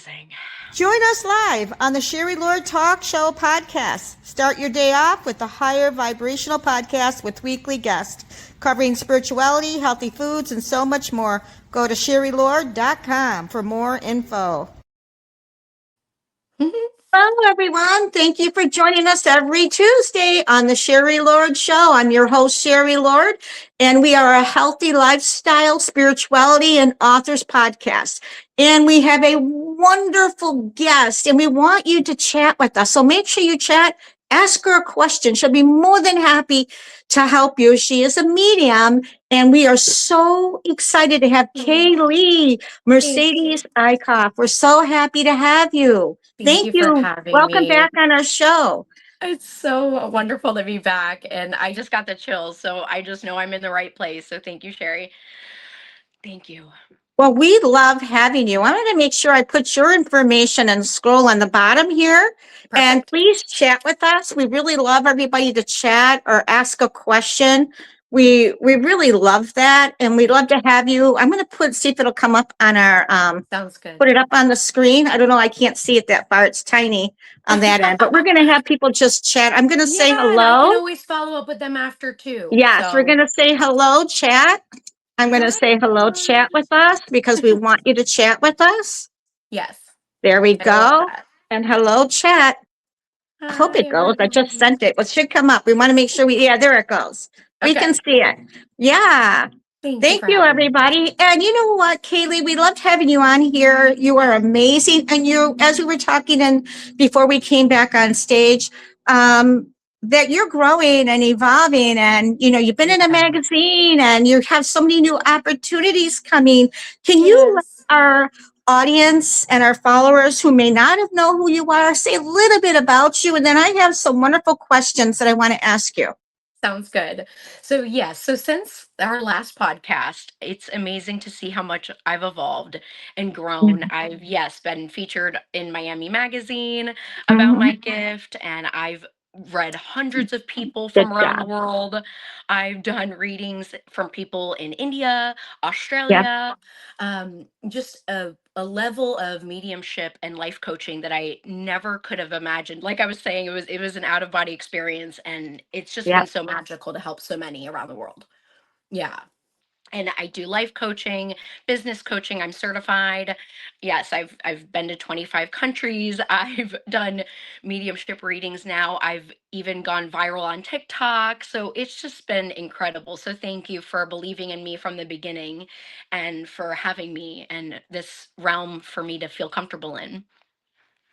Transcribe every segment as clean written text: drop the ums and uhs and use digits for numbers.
amazing. Join us live on the Sherry Lord Talk Show podcast. Start your day off with a higher vibrational podcast with weekly guests covering spirituality, healthy foods, and so much more. Go to sherrylord.com for more info. Hello, everyone. Thank you for joining us every Tuesday on the Sherry Lord Show. I'm your host, Sherry Lord, and we are a healthy lifestyle, spirituality, and authors podcast. And we have a wonderful guest, and we want you to chat with us. So make sure you chat, ask her a question. She'll be more than happy to help you. She is a medium, and we are so excited to have Kaylee Mercedes Eichhoff. We're so happy to have you. Thank you for having Welcome me. back on our show. It's so wonderful to be back, and I just got the chills, so I just know I'm in the right place. So thank you, Sherry. Thank you. Well, we love having you. I'm going to make sure I put your information and scroll on the bottom here. Perfect. And please chat with us. We really love everybody to chat or ask a question. We really love that, and we'd love to have you. I'm going to see if it'll come up on our Sounds good. put it up on the screen. I don't know. I can't see it that far. It's tiny on that end, but we're going to have people just chat. I'm going to say And I can hello. always follow up with them after too. Yes, we're going to say hello, chat. I'm going to say hello, chat with us, because we want you to chat with us. Yes. There we I love go. that. And hello, chat. I hope it goes. I just sent it. It should come up. We want to make sure yeah, there it goes. We Okay. can see it. Yeah. Thank you, for having me. everybody. And you know what, Kaylee, we loved having you on here. You are amazing. And you, as we were talking and before we came back on stage, that you're growing and evolving, and you've been in a magazine and you have so many new opportunities coming. Can you let our audience and our followers who may not have known who you are say a little bit about you? And then I have some wonderful questions that I want to ask you. Sounds good. So yes, so since our last podcast, it's amazing to see how much I've evolved and grown. I've been featured in Miami Magazine about my gift, and I've read hundreds of people from around the world. I've done readings from people in India, Australia, just a level of mediumship and life coaching that I never could have imagined. Like I was saying, it was an out of body experience, and it's just been so magical to help so many around the world. Yeah. And I do life coaching, business coaching. I'm certified. Yes, I've been to 25 countries. I've done mediumship readings now. I've even gone viral on TikTok. So it's just been incredible. So thank you for believing in me from the beginning and for having me in this realm for me to feel comfortable in.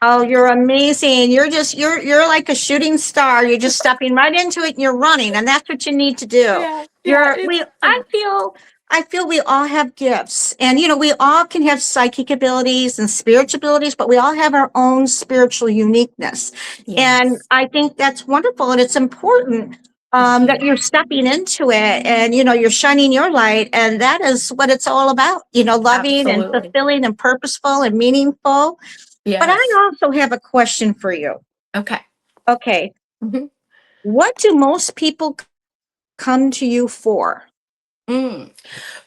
Oh, you're amazing. You're like a shooting star. You're just stepping right into it and you're running, and that's what you need to do. I feel we all have gifts, and we all can have psychic abilities and spiritual abilities, but we all have our own spiritual uniqueness. And I think that's wonderful, and it's important that you're stepping into it, and you're shining your light, and that is what it's all about. Loving and fulfilling and purposeful and meaningful. But I also have a question for you. Okay. What do most people come to you for?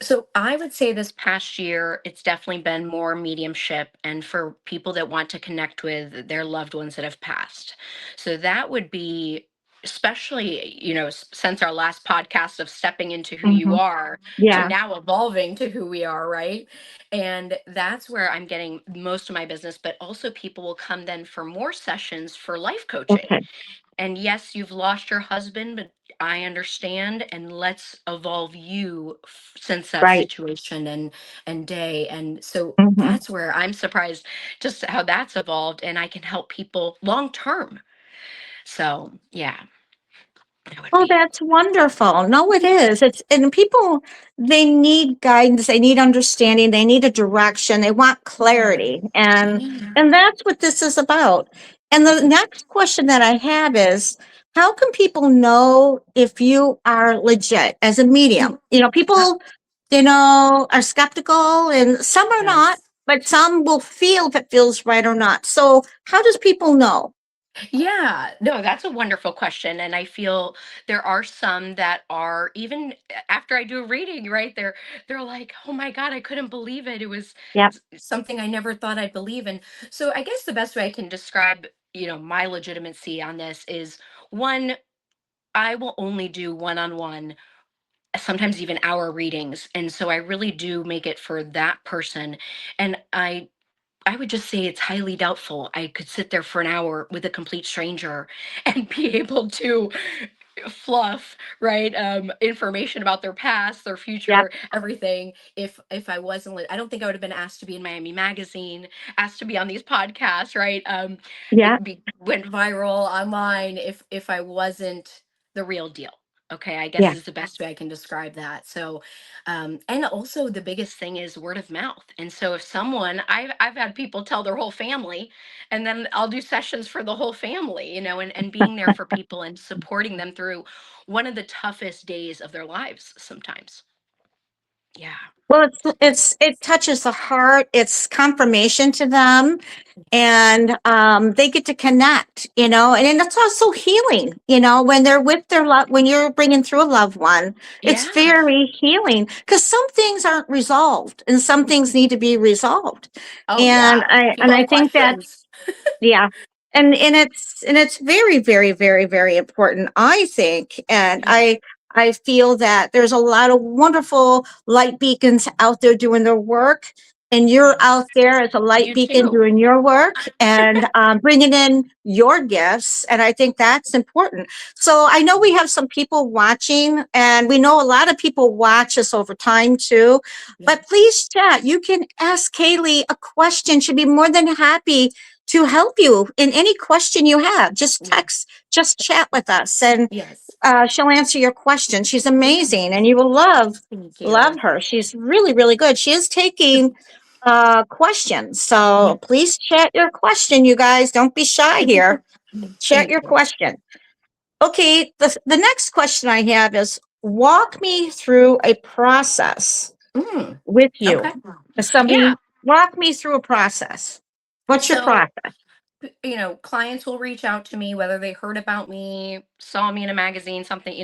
So I would say this past year, it's definitely been more mediumship and for people that want to connect with their loved ones that have passed. So that would be, especially, since our last podcast of stepping into who you are to now evolving to who we are, right? And that's where I'm getting most of my business, but also people will come then for more sessions for life coaching. And yes, you've lost your husband, but I understand, and let's evolve you since that situation and day. And so that's where I'm surprised just how that's evolved, and I can help people long term. So yeah. Oh, that's wonderful. No, it is. And people, they need guidance, they need understanding, they need a direction, they want clarity. And that's what this is about. And the next question that I have is, how can people know if you are legit as a medium? People, are skeptical, and some are not, but some will feel if it feels right or not. So how does people know? Yeah, no, that's a wonderful question. And I feel there are some that are even after I do a reading, right? They're like, oh my God, I couldn't believe it. It was Yep. something I never thought I'd believe. And so I guess the best way I can describe, my legitimacy on this is one, I will only do one-on-one, sometimes even hour readings. And so I really do make it for that person. And I would just say it's highly doubtful I could sit there for an hour with a complete stranger and be able to fluff, right, information about their past, their Yep. future, everything. If I wasn't, I don't think I would have been asked to be in Miami Magazine, asked to be on these podcasts, right? Yep. Went viral online if I wasn't the real deal. Okay, I guess Yeah. is the best way I can describe that. So, and also the biggest thing is word of mouth. And so if someone, I've had people tell their whole family, and then I'll do sessions for the whole family, and being there for people and supporting them through one of the toughest days of their lives sometimes. Yeah. Well, it touches the heart. It's confirmation to them, and they get to connect. And then it's also healing. When they're with their when you're bringing through a loved one, it's Yeah. very healing because some things aren't resolved, and some things need to be resolved. Oh And yeah. I People have think that questions. yeah. And it's very, very, very, very important, I think. And Yeah. I feel that there's a lot of wonderful light beacons out there doing their work. And you're out Yes. there as a light You beacon too. doing your work and bringing in your gifts. And I think that's important. So I know we have some people watching, and we know a lot of people watch us over time too. But Yes. please chat. You can ask Kaylee a question. She'd be more than happy to help you in any question you have. Just Yeah. text, just chat with us, and Yes. she'll answer your question. She's Yeah. amazing, and you will Thank love you. her. She's really, really good. She is taking questions, so Yeah. please chat your question, you guys. Don't be shy here. Chat Thank your you. question. Okay, the next question I have is walk me through a process Mm, with you. okay. If Yeah. somebody walk me through a process. What's your So process? clients will reach out to me whether they heard about me, saw me in a magazine, something,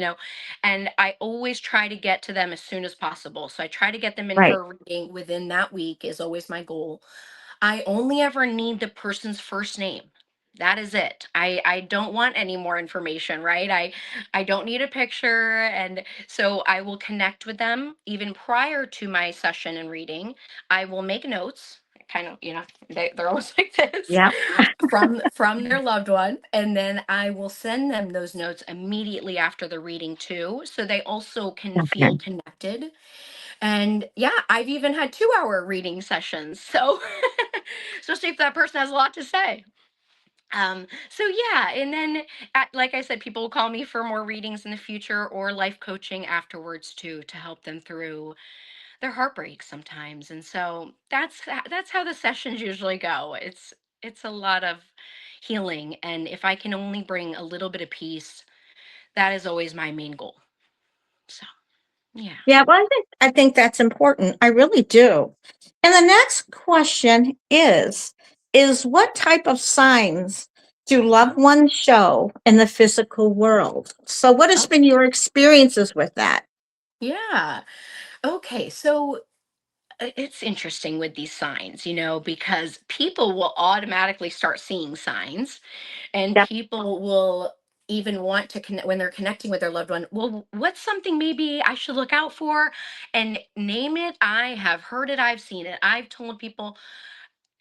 and I always try to get to them as soon as possible. So I try to get them in Right. for a reading within that week is always my goal. I only ever need the person's first name. That is it. I don't want any more information, right? I don't need a picture, and so I will connect with them even prior to my session and reading. I will make notes, kind of, they're always like this, Yeah. from their loved one, and then I will send them those notes immediately after the reading too, so they also can feel Okay. connected. And yeah, I've even had 2-hour reading sessions. So, especially if that person has a lot to say. So yeah, and then like I said, people will call me for more readings in the future or life coaching afterwards too to help them through their heartbreak sometimes. And so that's how the sessions usually go. It's a lot of healing, and if I can only bring a little bit of peace, that is always my main goal. So, yeah. Yeah, well, I think that's important. I really do. And the next question is what type of signs do loved Oh, ones show in the physical world? So what has oh, been your experiences with that? yeah. Okay, so it's interesting with these signs, because people will automatically start seeing signs, and Yep. people will even want to connect when they're connecting with their loved one. Well, what's something maybe I should look out for, and name it? I have heard it, I've seen it. I've told people,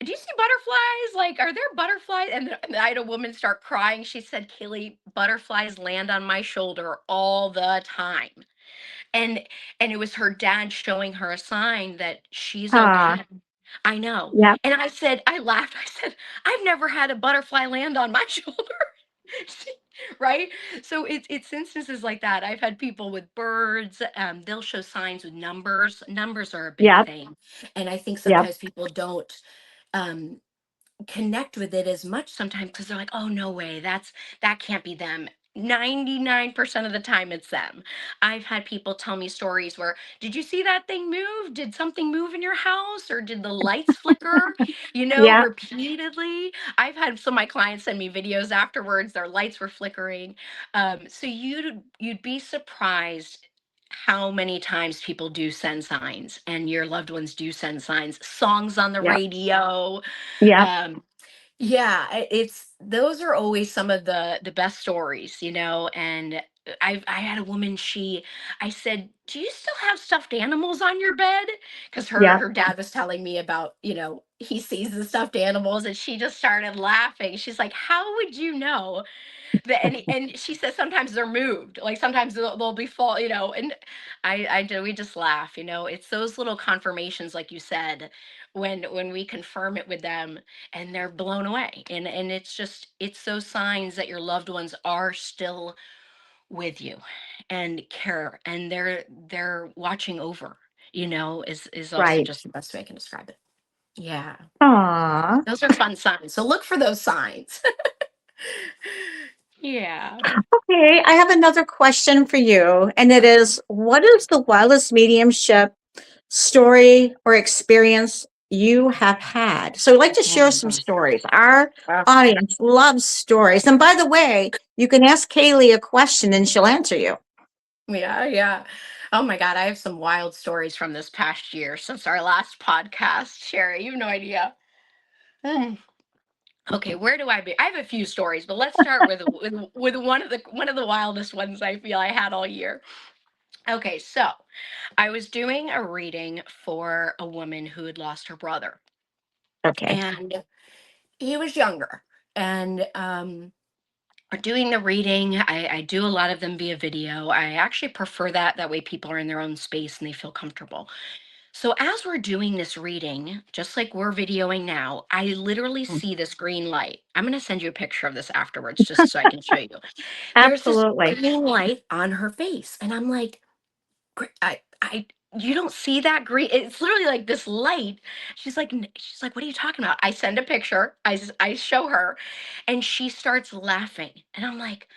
do you see butterflies? Like, are there butterflies? And I had a woman start crying. She said, Kaylee, butterflies land on my shoulder all the time. And it was her dad showing her a sign that she's Ah, okay. I know. yep. And I laughed. I said, I've never had a butterfly land on my shoulder. Right? So it's instances like that. I've had people with birds, they'll show signs with numbers. Numbers are a big Yep. thing. And I think Yep. sometimes people don't um connect with it as much sometimes because they're like, oh no way, that can't be them. 99% of the time it's them. I've had people tell me stories where, did you see that thing move? Did something move in your house? Or did the lights flicker? Yeah. Repeatedly. I've had some of my clients send me videos afterwards, their lights were flickering. So you'd be surprised how many times people do send signs and your loved ones do send signs, songs on the Yeah. radio. Yeah. Um, yeah, it's those are always some of the best stories, and I had a woman, I said, "Do you still have stuffed animals on your bed?" Because her Yeah. her dad was telling me about, he sees the stuffed animals, and she just started laughing. She's like, "How would you know?" And she says sometimes they're moved, like sometimes they'll be fall, and I do we just laugh, it's those little confirmations, like you said, when we confirm it with them and they're blown away, and it's those signs that your loved ones are still with you and care, and they're watching over, is also Right. just the best way I can describe it. Yeah, Aw. those are fun signs, so look for those signs. Yeah. Okay, I have another question for you, and it is, what is the wildest mediumship story or experience you have had? So I'd like to Oh share my some gosh. stories. Our Wow. audience loves stories. And by the way, you can ask Kaylee a question and she'll answer you. Yeah, yeah. Oh my God, I have some wild stories from this past year since our last podcast, Sherry. You have no idea. Mm. Okay, where do I be? I have a few stories, but let's start with one of the wildest ones I feel I had all year. Okay, so I was doing a reading for a woman who had lost her brother, Okay. and he was younger. And doing the reading, I do a lot of them via video. I actually prefer that. That way people are in their own space and they feel comfortable. So as we're doing this reading, just like we're videoing now, I literally see this green light. I'm going to send you a picture of this afterwards just so I can show you. There's this Absolutely. green light on her face, and I'm like, you don't see that green? It's literally like this light. She's like, what are you talking about? I send a picture. I show her, and she starts laughing, and I'm like,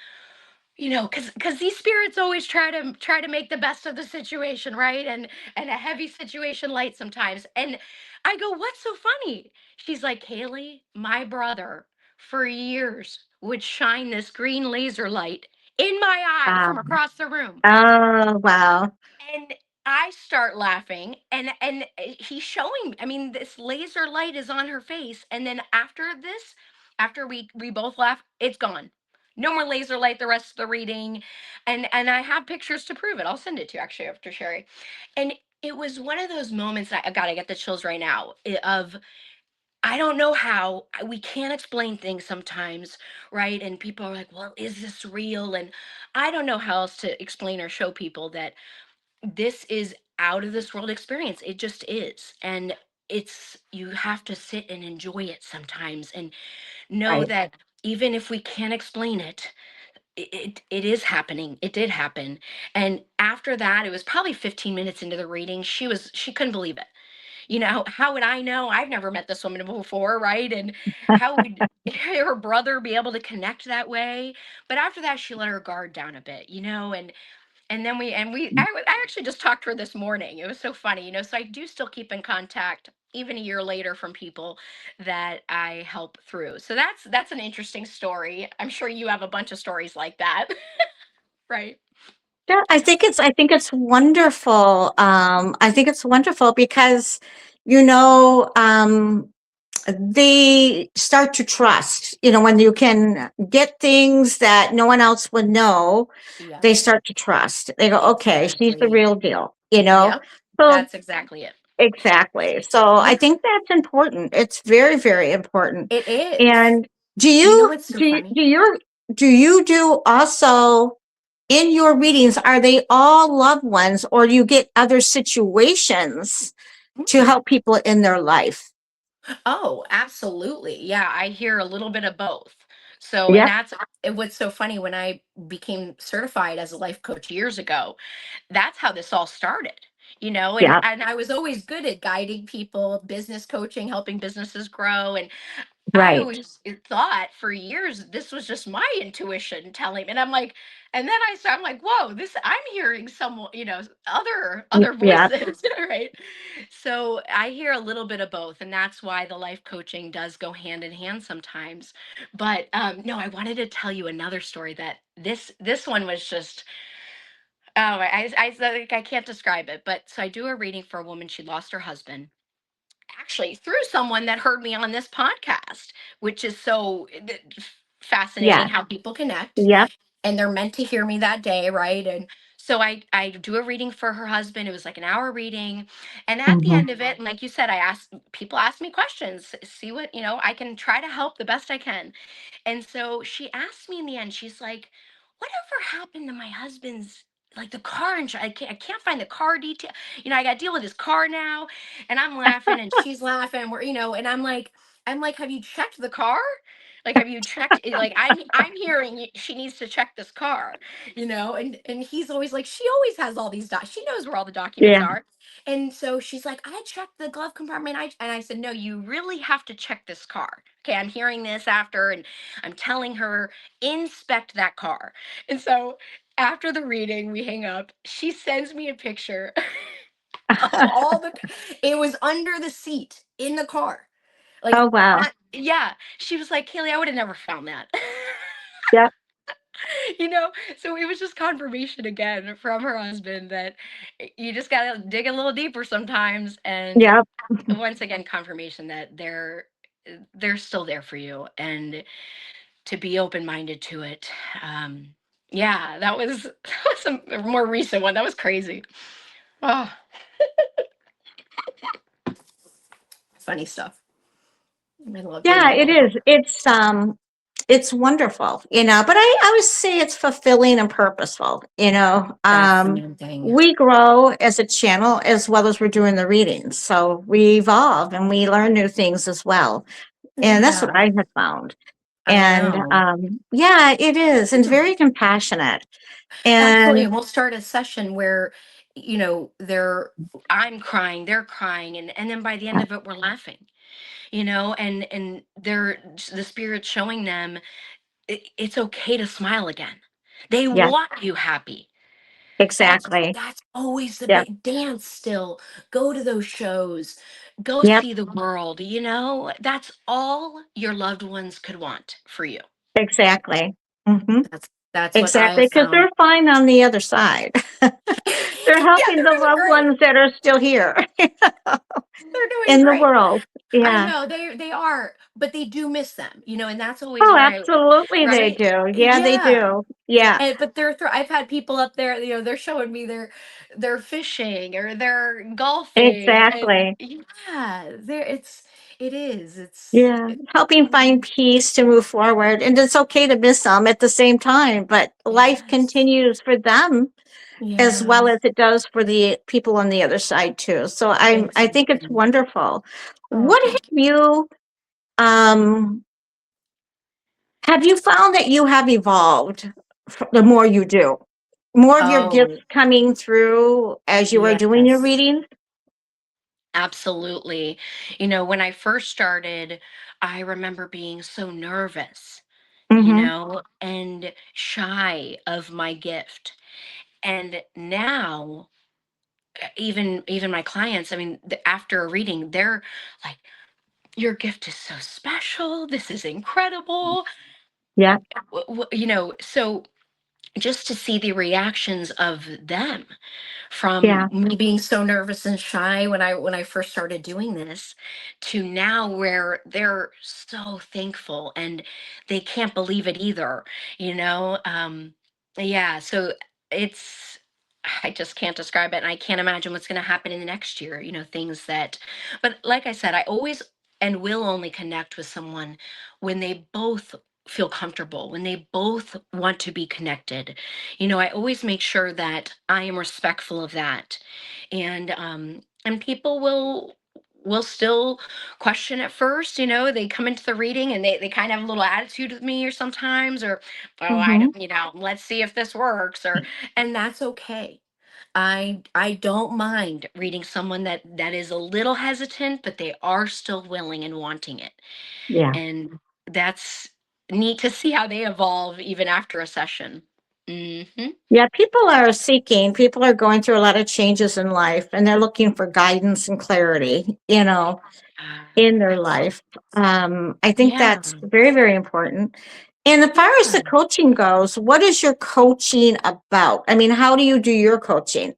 because these spirits always try to make the best of the situation, right? And a heavy situation light sometimes. And I go, what's so funny? She's like, Kaylee, my brother for years would shine this green laser light in my eye from Um, across the room. oh, wow. And I start laughing, and he's showing, I mean, this laser light is on her face, and then after this, after we both laugh, it's gone. No more laser light the rest of the reading. And I have pictures to prove it. I'll send it to you actually after, Sherry. And it was one of those moments that, God, I get the chills right now, of I don't know how we can't explain things sometimes, right? And people are like, well, is this real? And I don't know how else to explain or show people that this is out of this world experience. It just is. And you have to sit and enjoy it sometimes, and know Right. that even if we can't explain it, it is happening. It did happen. And after that, it was probably 15 minutes into the reading. She couldn't believe it. How would I know? I've never met this woman before, right? And how would her brother be able to connect that way? But after that, she let her guard down a bit, and then I actually just talked to her this morning. It was so funny, so I do still keep in contact even a year later from people that I help through. So that's an interesting story. I'm sure you have a bunch of stories like that. Right. Yeah, I think it's wonderful. I think it's wonderful because, you know, they start to trust, when you can get things that no one else would know, Yeah, they start to trust. They go, okay, she's the exactly. real deal. Yep. So That's exactly it. exactly. So I Yeah, think that's important. It's very, very important. it is. And do You know you what's so do you, funny? do you do also in your readings, are they all loved ones, or do you get other situations to Mm. help people in their life? Oh, absolutely. Yeah, I hear a little bit of both. So, and Yep. that's what's so funny. When I became certified as a life coach years ago, that's how this all started. And Yeah. and I was always good at guiding people, business coaching, helping businesses grow. And I Right. always thought for years this was just my intuition telling me, and I'm like, and then I'm like, whoa, this I'm hearing someone, other Yeah. voices, right? So I hear a little bit of both, and that's why the life coaching does go hand in hand sometimes. But no, I wanted to tell you another story that this one was just like I can't describe it, but so I do a reading for a woman. She lost her husband actually through someone that heard me on this podcast, which is so fascinating Yeah. how people connect Yep. and they're meant to hear me that day, right? And so I do a reading for her husband. It was like an hour reading, and at the Hmm. end of it, and like you said, I asked people ask me questions, see what I can try to help the best I can. And so she asked me in the end, she's like, whatever happened to my husband's, like the car insurance? I can't find the car detail. I got to deal with his car now. And I'm laughing and she's laughing. And I'm like, have you checked the car? Like, have you checked it? Like, I'm hearing she needs to check this car, and he's always like, she always has all these docs. She knows where all the documents Yeah. are. And so she's like, I checked the glove compartment. And I said, no, you really have to check this car. Okay, I'm hearing this after, and I'm telling her, inspect that car. And so after the reading, we hang up. She sends me a picture of it was under the seat in the car. Like, Oh, wow. yeah. She was like, Kaylee, I would have never found that. Yep. you know, so it was just confirmation again from her husband that you just got to dig a little deeper sometimes. And Yep. once again, confirmation that they're still there for you, and to be open-minded to it. Um, yeah, that was a more recent one. That was crazy. Oh, funny stuff. I love Yeah, doing it that. is. It's wonderful, but I always say it's fulfilling and purposeful. That's the main thing. We grow as a channel as well as we're doing the readings. So we evolve and we learn new things as well. And that's what Yeah, I have found. I And know. yeah, it is. And very compassionate. Absolutely. And And we'll start a session where, they're I'm crying, they're crying, and then by the end of it, we're laughing, and they're the spirit showing them it's okay to smile again. They yeah, want you happy. That's exactly. that's always the Yep. big dance still. Go to those shows. Go Yep. see the world. That's all your loved ones could want for you. Exactly. Hmm. That's what I Exactly. have Because found. they're fine on the other side. They're Yeah, helping they're the doing loved great. ones that are still here They're doing in the great. world. I Yeah. know they are, but they do miss them, and that's always Oh, where absolutely they right? do. Yeah, they Yeah. do. Yeah, And but I've had people up there, they're showing me they're fishing or they're golfing, and exactly. yeah, Yeah. Helping find peace to move forward. And it's okay to miss them at the same time, but life yes, continues for them as yeah, well as it does for the people on the other side too. So I think it's exactly. wonderful. Oh, What thank um have you found that you have evolved the more you do? More you. of your gifts Oh, coming through as you are doing your yes. readings? Absolutely. When I first started, I remember being so nervous, Mhm. and shy of my gift. And now, even my clients, I mean, after a reading, they're like, "Your gift is so special. This is incredible." Yeah, So just to see the reactions of them from yeah, me being so nervous and shy when I first started doing this, to now where they're so thankful and they can't believe it either. Yeah, so it's I just can't describe it, and I can't imagine what's going to happen in the next year, things that, but like I said, I always and will only connect with someone when they both feel comfortable, when they both want to be connected. I always make sure that I am respectful of that. And people will still question at first. They come into the reading and they kind of have a little attitude with me or sometimes, or, oh, I mhm, don't, let's see if this works, and that's okay. I don't mind reading someone that is a little hesitant, but they are still willing and wanting it. Yeah. And that's neat to see how they evolve even after a session. Mhm. Yeah, people are going through a lot of changes in life and they're looking for guidance and clarity, in their Absolutely. life. I think Yeah. that's very, very important. And as far as the coaching goes, what is your coaching about? I mean, how do you do your coaching?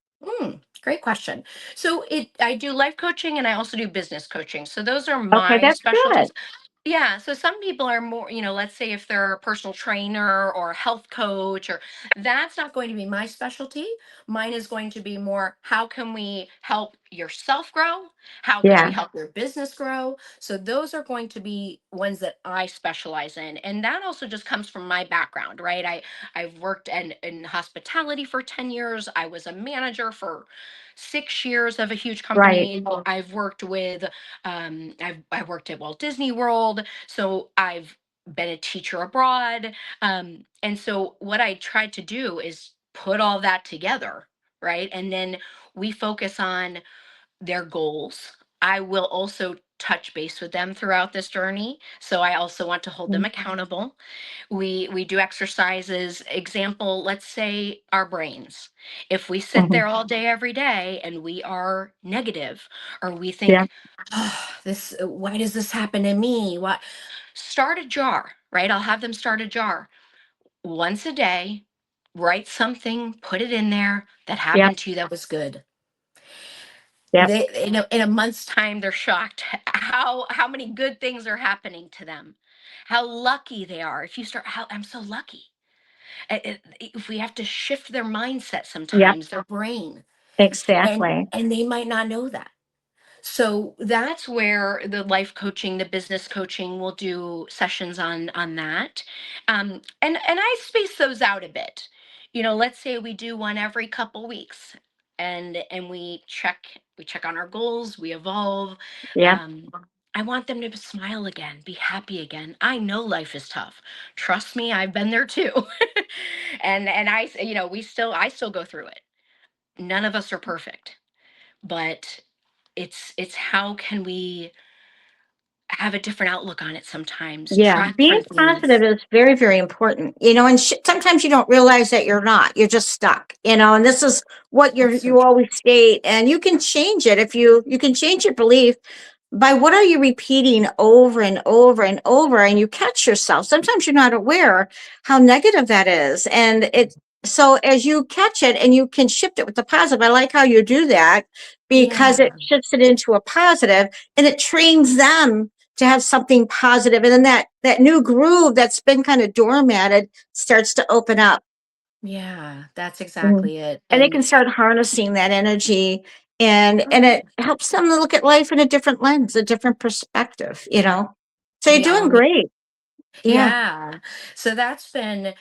Great question. So I do life coaching and I also do business coaching. So those are Okay, my that's good. specialties. Yeah, so some people are more, let's say if they're a personal trainer or a health coach, or that's not going to be my specialty. Mine is going to be more, how can we help yourself grow? How can we Yeah, help your business grow? So those are going to be ones that I specialize in. And that also just comes from my background, right? I've worked in hospitality for 10 years. I was a manager for 6 years of a huge right, company. I've worked with I worked at Walt Disney World, so I've been a teacher abroad. And so what I tried to do is put all that together, right? And then we focus on their goals. I will also touch base with them throughout this journey. So I also want to hold them mm, accountable. We do exercises. Example, let's say our brains. If we sit mhm, there all day every day and we are negative, or we yeah, think, oh, this why does this happen to me? What Start a jar, right? I'll have them start a jar once a day, write something, put it in there that yep, happened to you that was good. yep, They in a month's time they're shocked how many good things are happening to them. How lucky they are. If you start, how I'm so lucky. If we have to shift their mindset yep, sometimes, their brain, and exactly. and they might not know that. So that's where the life coaching, the business coaching, will do sessions on that. And I space those out a bit. Let's say we do one every couple weeks, and we check on our goals, we evolve. Yep, um, I want them to smile again, be happy again. I know life is tough. Trust me, I've been there too. And I still go through it. None of us are perfect, but it's how can we have a different outlook on it sometimes, yeah. try Being different positive things. is very, very important, and sometimes you don't realize that you're not. You're just stuck, and this is what That's so you true. always state, and you can change it if you can change your belief by what are you repeating over and over and over, and you catch yourself. Sometimes you're not aware how negative that is, and so as you catch it and you can shift it with the positive. I like how you do that because Yeah. it shifts it into a positive, and it trains them to have something positive, and then that new groove that's been kind of dormanted starts to open up. Yeah, that's Mhm. exactly it. And they And can start harnessing that energy, and it helps them to look at life in a different lens, a different perspective. So you're we doing all need. great. Yeah, Yeah. So that's been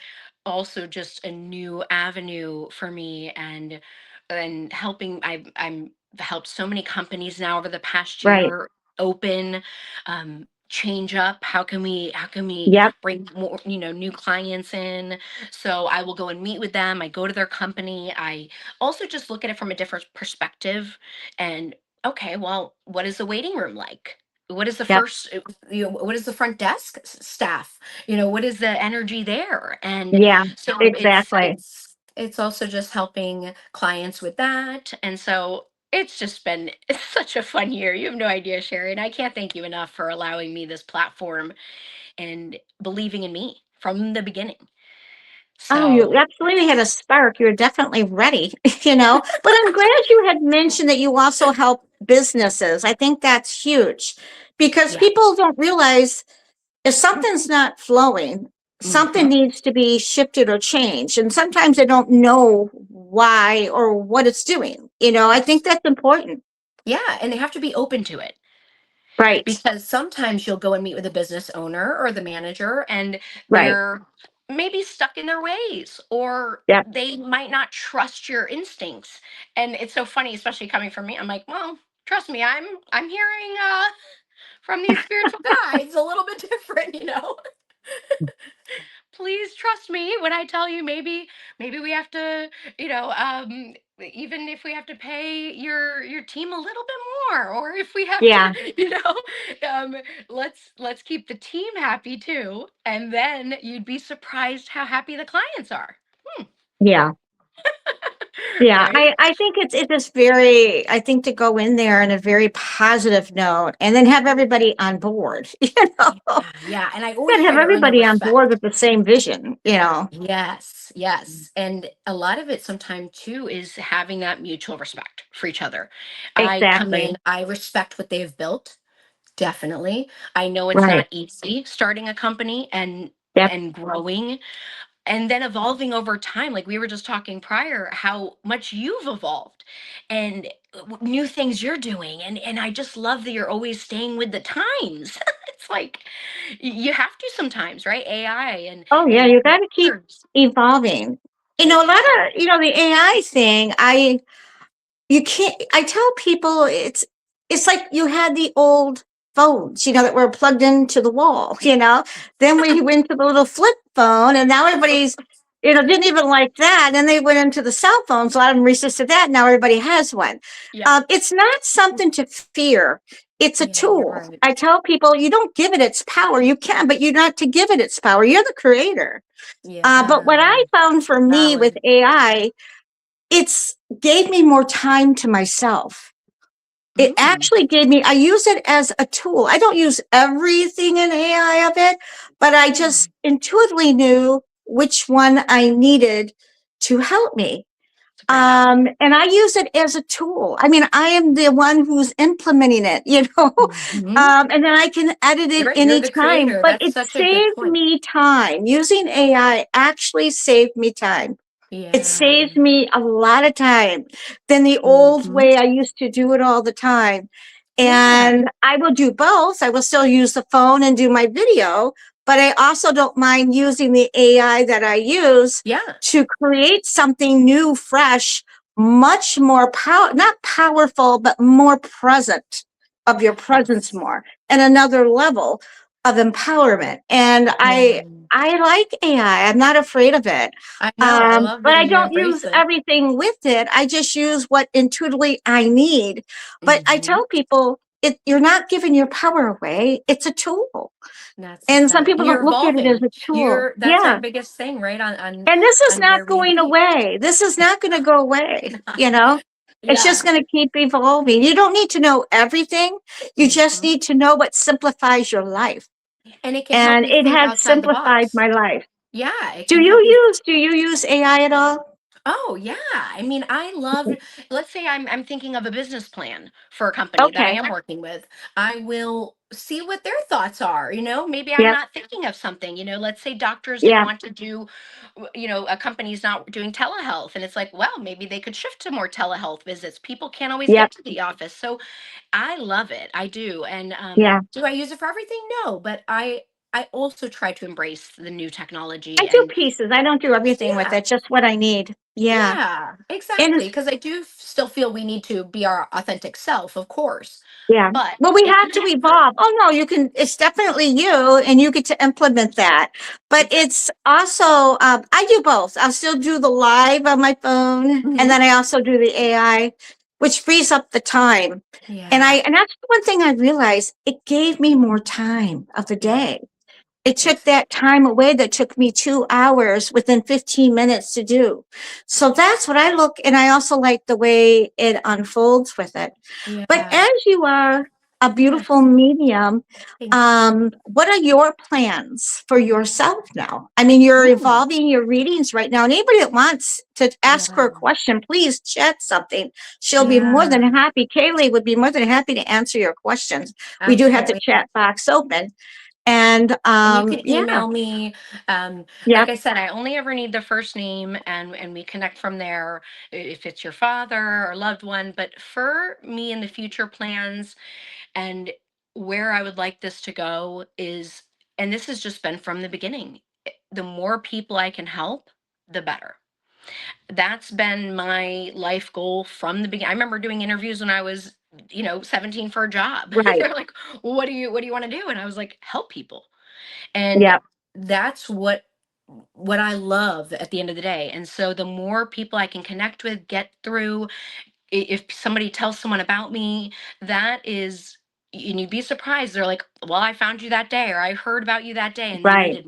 also just a new avenue for me, and helping. I'm helped so many companies now over the past right. year open, change up. How can we Yep, bring more, new clients in? So I will go and meet with them. I go to their company. I also just look at it from a different perspective. And okay, well, what is the waiting room like? What is the yep. what is the front desk staff? What is the energy there? And Yeah, so it's exactly. it's it's also just helping clients with that. And so it's just been it's such a fun year. You have no idea, Sherry, and I can't thank you enough for allowing me this platform and believing in me from the beginning. Oh, you So absolutely had a spark. You're definitely ready, But I'm glad you had mentioned that you also help businesses. I think that's huge because yeah. people don't realize if something's not flowing, something Mhm. needs to be shifted or changed. And sometimes they don't know why or what it's doing. I think that's important. Yeah, and they have to be open to it. Right. Because sometimes you'll go and meet with a business owner or the manager, and Right. they're maybe stuck in their ways, or Yep. they might not trust your instincts. And it's so funny, especially coming from me. I'm like, well, trust me, I'm hearing from these spiritual guides a little bit different. Please trust me when I tell you, maybe we have to, you know um even if we have to pay your team a little bit more, or if we have Yeah. to, um, let's keep the team happy too, and then you'd be surprised how happy the clients are. Hmm. Yeah. Yeah, Right. I think it is very, I think to go in there in a very positive note and then have everybody on board, Yeah, yeah, and I always gotta have try to earn their everybody on board respect. with the same vision. Yes, yes. And a lot of it sometimes too is having that mutual respect for each other. I come Exactly. in, I respect what they've built. Definitely. I know it's Right. not easy starting a company Yep. and growing and then evolving over time. Like we were just talking prior, how much you've evolved and new things you're doing. And I just love that you're always staying with the times. It's like you have to sometimes, right? AI Oh yeah, and you gotta keep words. evolving. A lot Yeah. of the AI thing, you can't, I tell people it's like you had the old phones that were plugged into the wall. Then we went to the little flip phone, and now everybody's didn't even like that. Then they went into the cell phones. A lot of them resisted that. Now everybody has one. Yeah. It's not something to fear. It's a Yeah, you're tool. right. I tell people you don't give it its power. You can, but you're not to give it its power. You're the creator. But what Yeah. I found for me with Valid. AI, it's gave me more time to myself. It Mm, actually gave me, I use it as a tool. I don't use everything in AI of it, but I yeah. just intuitively knew which one I needed to help me. It's a great habit. And I use it as a tool. I mean, I am the one who's implementing it. Hmm. And then I can edit You're it right. You're the anytime, creator. but That's it such a good saved point. me time. Using AI actually saved me time. It Yeah. saves me a lot of time than the old Hmm. way I used to do it all the time. Yeah. And I will do both. I will still use the phone and do my video, but I also don't mind using the AI that I use Yeah. to create something new, fresh, much more not powerful, but more present of your presence Yes. more and another level of empowerment. And I, Yeah. I like AI. I'm not afraid of it. I know. I love But that I you don't embrace use it. everything with it. I just use what intuitively I need. But I Hmm. tell people you're not giving your power away. It's a tool. And some That. people And don't you're look at it as evolving. a tool. That's our Yeah. biggest thing, right? And this is On where not we need to going be. away. This is not going to go away. It's just Yeah. going to keep evolving. You don't need to know everything. You just Hmm. need to know what simplifies your life. And it can help And you it think has outside the simplified box. my life. Yeah, it Do can you help you. use AI at all? Oh, yeah. I mean, I love, let's say I'm thinking of a business plan for a company that I Okay. am working with. I will see what their thoughts are, maybe I'm Yep. not thinking of something, let's say doctors didn't Yeah. want to do, a company's not doing telehealth, and it's like, well, maybe they could shift to more telehealth visits. People can't always Yep. get to the office. So I love it. I do. And Yeah. do I use it for everything? No, but I also try to embrace the new I technology do and pieces. I don't do everything with yeah. it, just what I need. Yeah. Yeah, And exactly. Because I do still feel we need to be our authentic self, of course, yeah. but Well, we it have can to hamper. evolve. Oh no, it's definitely you and you get to implement that. But Exactly. it's also, I do both. I'll still do the live on my phone and Hmm. then I also do the AI, which frees up the time. Yeah. And that's one thing I realized. It gave me more time of the Yeah. day. It took Exactly. that time away that took me 2 hours within 15 minutes to do. So that's what I look, and I also like the way it unfolds with it. But Yeah. as you are a beautiful Yes. medium, Thank you. what are your plans for yourself now? I mean, you're Mm, evolving your readings right now, and anybody that wants to ask her yeah. a question, please chat something. She'll be more than Yeah. happy. Kaylee would be more than happy to answer your questions. We do have the Absolutely. chat box open. And And you can yeah, email me. Like yep, I said, I only ever need the first name, and we connect from there, if it's your father or loved one. But for me in the future plans, and where I would like this to go is, and this has just been from the beginning, the more people I can help, the better. That's been my life goal from the beginning. I remember doing interviews when I was, 17 for a job. right, They're like, what do you want to do? And I was like, help people. And yep, that's what what I love at the end of the day. And so the more people I can connect with, get through, if somebody tells someone about me, that is, and you'd be surprised. They're like, well, I found you that day, or I heard about you that day, and they Right. needed.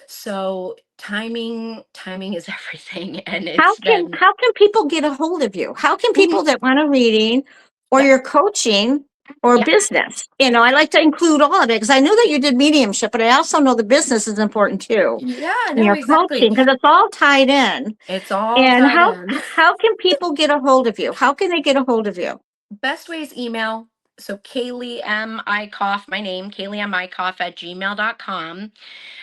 So timing is everything. And it's been, How can people get a hold of you? How can mhm, people that want a reading or yeah, your coaching or yeah, business? I like to include all of it because I knew that you did mediumship, but I also know the business is important too. yeah, And no, your exactly. coaching, because it's all tied in. It's all And tied in. how can people get a hold of you? How can they get a hold of you? Best way is email. So Kaylee M. Eichhoff, my name, Kaylee M. Eichhoff at gmail.com.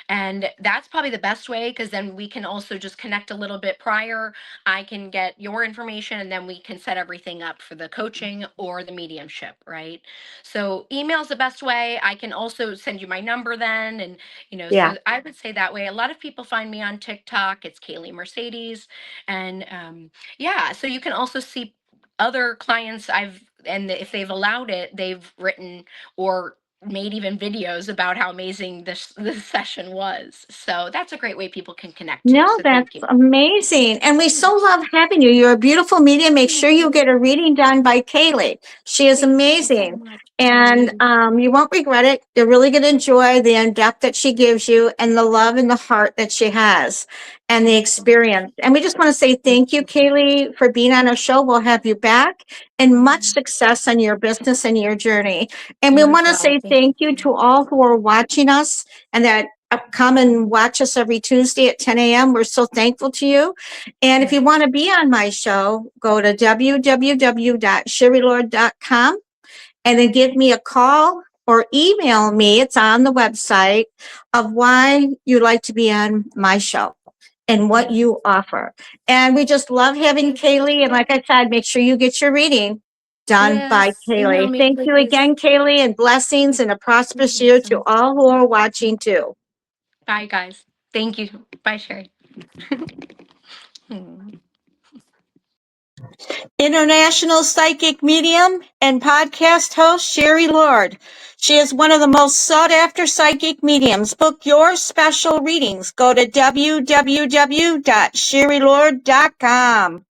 And that's probably the best way, because then we can also just connect a little bit prior. I can get your information and then we can set everything up for the coaching or the mediumship, right? So email's the best way. I can also send you my number then. And, Yeah. so I would say that way. A lot of people find me on TikTok. It's Kaylee Mercedes. And yeah, so you can also see other clients and if they've allowed it, they've written or made even videos about how amazing this session was. So that's a great way people can connect too. No, So that's thank you. amazing. And we so Yes. love having you. You're a beautiful medium. Make Thank sure you you. get a reading done by Kaylee. She is Thank you so amazing. much. I And really you won't regret it. You're really going to enjoy the in-depth that she gives you and the love and the heart that she has and the thank you. experience. And we just want to say Thank thank you, you. Kaylee, for being on our show. We'll have you back and much Mhm. success on your business and your journey. And we You as want to well. say Thank thank you you. to all who are watching us and that come and watch us every Tuesday at 10 a.m. We're so thankful to you. And if you want Yes. to be on my show, go to www.sherrylord.com and then give me a call or email me. It's on the website of why you'd like to be on my show and what Yes. you offer. And we just love having Thank you Kaylee. And too. like I said, make sure you get your reading done by Yes. Email Kaylee. me, Thank you please. again, Kaylee, and blessings and a You're prosperous year to welcome. all who are watching too. Bye, guys. Thank you. Bye, Sherry. Hmm. International psychic medium and podcast host Sherry Lord. She is one of the most sought after psychic mediums. Book your special readings. Go to www.sherrylord.com.